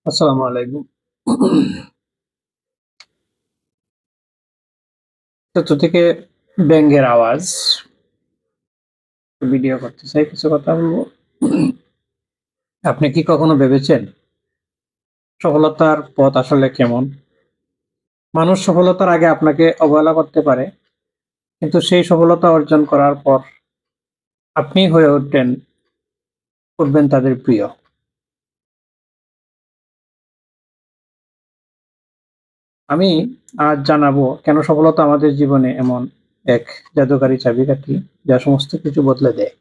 আসসালামু আলাইকুম। চতুর থেকে ব্যাঙের আওয়াজ ভিডিও করতে চাই, কিছু কথা বলবো। আপনি কি কখনো ভেবেছেন সফলতার পথ আসলে কেমন? মানুষ সফলতার আগে আপনাকে অবহেলা করতে পারে, কিন্তু সেই সফলতা অর্জন করার পর আপনি হয়ে উঠবেন তাদের প্রিয়। আমি আজ জানাবো কেন সফলতা আমাদের জীবনে এমন এক জাদুকারী চাবিকাঠি যা সমস্ত কিছু বদলে দেয়।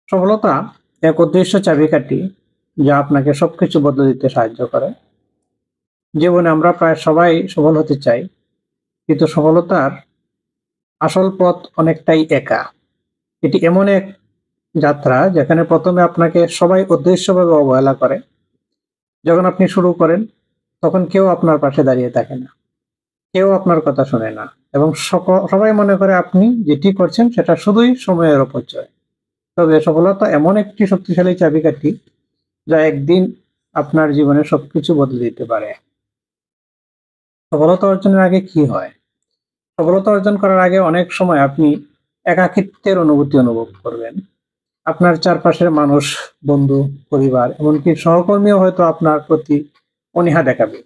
সফলতা এক অদৃশ্য চাবিকাঠি যা আপনাকে সবকিছু বদলে দিতে সাহায্য করে। জীবনে আমরা প্রায় সবাই সফল হতে চাই, কিন্তু সফলতার আসল পথ অনেকটাই একা। এটি এমন এক যাত্রা যেখানে প্রথমে আপনাকে সবাই অদৃশ্যভাবে অবহেলা করে। যখন আপনি শুরু করেন, তখন কেউ আপনার পাশে দাঁড়িয়ে থাকে না, কেউ আপনার কথা শোনে না, এবং সবাই মনে করে আপনি যেটি করছেন সেটা শুধুই সময়ের অপচয়। তবে সফলতা এমন একটি শক্তিশালী চাবিকাঠি যা একদিন আপনার জীবনে সবকিছু বদলে দিতে পারে। সফলতা অর্জনের আগে কি হয়? সফলতা অর্জন করার আগে অনেক সময় আপনি একাকিত্বের অনুভূতি অনুভব করবেন। আপনার চারপাশের মানুষ, বন্ধু, পরিবার, এমনকি সহকর্মীও হয়তো আপনার প্রতি অনীহা দেখাবে।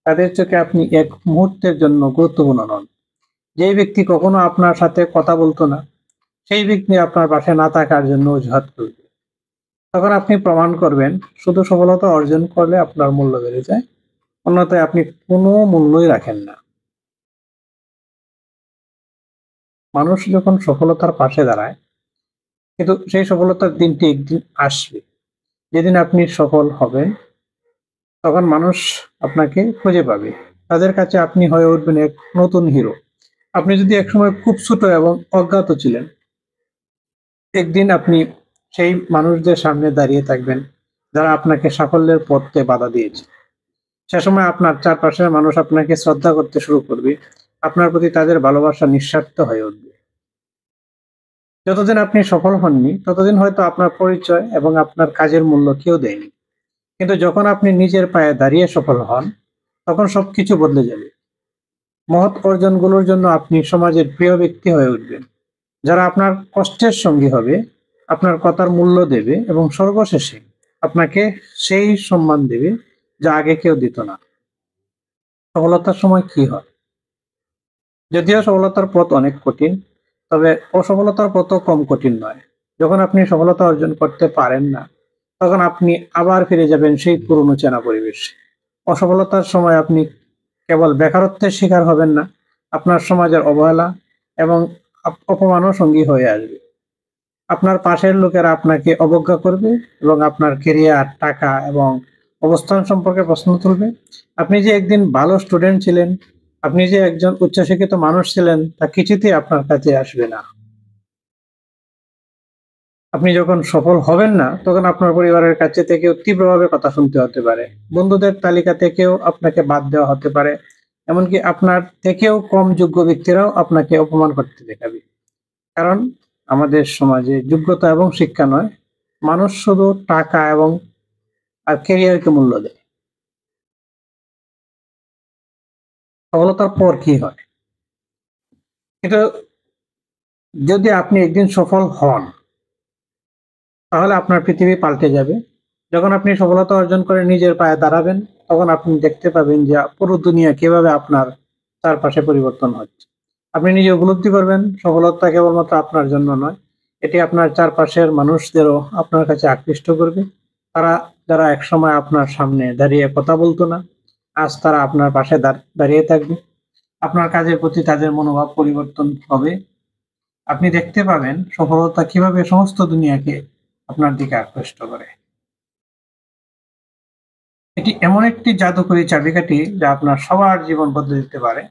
তাদের চোখে আপনি এক মুহূর্তের জন্য গুরুত্বপূর্ণ নন। যে ব্যক্তি কখনো আপনার সাথে কথা বলতো না, সেই ব্যক্তি আপনার পাশে না থাকার জন্য অজুহাত করবে। তখন আপনি প্রমাণ করবেন, শুধু সফলতা অর্জন করলে আপনার মূল্য বেড়ে যায়, অন্যথায় আপনি কোনো মূল্যই রাখেন না। মানুষ যখন সফলতার পাশে দাঁড়ায়, কিন্তু সেই সফলতার দিনটি একদিন আসবে, যেদিন আপনি সফল হবেন, তখন মানুষ আপনাকে খুঁজে পাবে। তাদের কাছে আপনি হয়ে উঠবেন এক নতুন হিরো। আপনি যদি একসময় খুব ছোট এবং অজ্ঞাত ছিলেন, একদিন আপনি সেই মানুষদের সামনে দাঁড়িয়ে থাকবেন যারা আপনাকে সাফল্যের পথে বাধা দিয়েছে। সে সময় আপনার চারপাশের মানুষ আপনাকে শ্রদ্ধা করতে শুরু করবে। আপনার প্রতি তাদের ভালোবাসা নিঃস্বার্থ হয়ে উঠবে। যতদিন আপনি সফল হননি, ততদিন হয়তো আপনার পরিচয় এবং আপনার কাজের মূল্য কেউ দেয়নি। কিন্তু যখন আপনি নিজের পায়ে দাঁড়িয়ে সফল হন, তখন সবকিছু বদলে যাবে। মহৎ অর্জনগুলোর জন্য আপনি সমাজের প্রিয় ব্যক্তি হয়ে উঠবেন, যারা আপনার কষ্টের সঙ্গী হবে, আপনার কথার মূল্য দেবে এবং সর্বশেষে আপনাকে সেই সম্মান দেবে যা আগে কেউ দিত না। সফলতার সময় কি হয়? যদিও সফলতার পথ অনেক কঠিন, তবে অসফলতার পথও কম কঠিন নয়। যখন আপনি সফলতা অর্জন করতে পারেন না, তখন আপনি আবার ফিরে যাবেন সেই পুরনো চেনা পরিবেশে। অসফলতার সময় আপনি কেবল বেকারত্বের শিকার হবেন না, আপনার সমাজের অবহেলা এবং অপমানও সঙ্গী হয়ে আসবে। আপনার পাশের লোকেরা আপনাকে অবজ্ঞা করবে এবং আপনার কেরিয়ার, টাকা এবং অবস্থান সম্পর্কে প্রশ্ন তুলবে। আপনি যে একদিন ভালো স্টুডেন্ট ছিলেন, আপনি যে একজন উচ্চশিক্ষিত মানুষ ছিলেন, তা কিছুতেই আপনার কাছে আসবে না। আপনি যখন সফল হবেন না, তখন আপনার পরিবারের কাছে থেকেও তীব্রভাবে কথা শুনতে হতে পারে। বন্ধুদের তালিকা থেকেও আপনাকে বাদ দেওয়া হতে পারে। এমনকি আপনার থেকেও কম যোগ্য ব্যক্তিরাও আপনাকে অপমান করতে দেখাবে। কারণ আমাদের সমাজে যোগ্যতা এবং শিক্ষা নয়, মানুষ শুধু টাকা এবং ক্যারিয়ারকে মূল্য দেয়। সফলতার পর কি হয়? কিন্তু যদি আপনি একদিন সফল হন, তাহলে আপনার পৃথিবী পাল্টে যাবে। যখন আপনি সফলতা অর্জন করে নিজের পায়ে দাঁড়াবেন, তখন আপনি দেখতে পাবেন যে পুরো দুনিয়া কিভাবে আপনার চারপাশে পরিবর্তন হচ্ছে। আপনি নিজে উপলব্ধি করবেন সফলতা কেবলমাত্র আপনার জন্য নয়, এটি আপনার চারপাশের মানুষদেরও আপনার কাছে আকৃষ্ট করবে। তারা যারা একসময় আপনার সামনে দাঁড়িয়ে কথা বলতো না, আজ তারা আপনার পাশে দাঁড়িয়ে থাকবে। আপনার কাজের প্রতি তাদের মনোভাব পরিবর্তন হবে। আপনি দেখতে পাবেন সফলতা কিভাবে সমস্ত দুনিয়াকে আপনার দিকে আকৃষ্ট করে। এটি এমন একটি জাদুকরী চাবিকাঠি যা আপনার সবার জীবন বদলে দিতে পারে।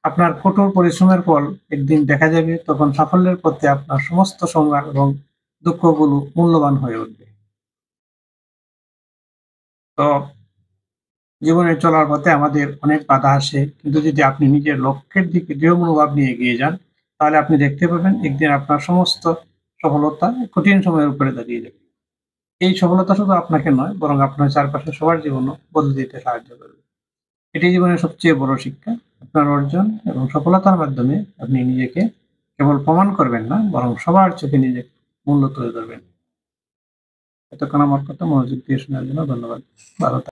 আপনার কঠোর পরিশ্রমের ফল একদিন দেখা যাবে, তখন সাফল্যের পথে আপনার সমস্ত সংগ্রাম এবং দুঃখগুলো মূল্যবান হয়ে উঠবে। তো জীবনে চলার পথে আমাদের অনেক বাধা আসে, কিন্তু যদি আপনি নিজের লক্ষ্যের দিকে দৃঢ় মনোভাব নিয়ে এগিয়ে যান, তাহলে আপনি দেখতে পাবেন একদিন আপনার সমস্ত সফলতা কঠিন সময়ের উপরে দাঁড়িয়ে যাবে। এই সফলতা শুধু আপনাকে নয়, বরং আপনার চারপাশে সবার জীবনও বদলে দিতে সাহায্য করবে। এটি জীবনের সবচেয়ে বড় শিক্ষা। আপনার অর্জন এবং সফলতার মাধ্যমে আপনি নিজেকে কেবল প্রমাণ করবেন না, বরং সবার চোখে নিজের মূল্য তুলে ধরবেন। এতক্ষণ আমার কথা মনোযোগ দিয়ে শোনার জন্য ধন্যবাদ। ভালো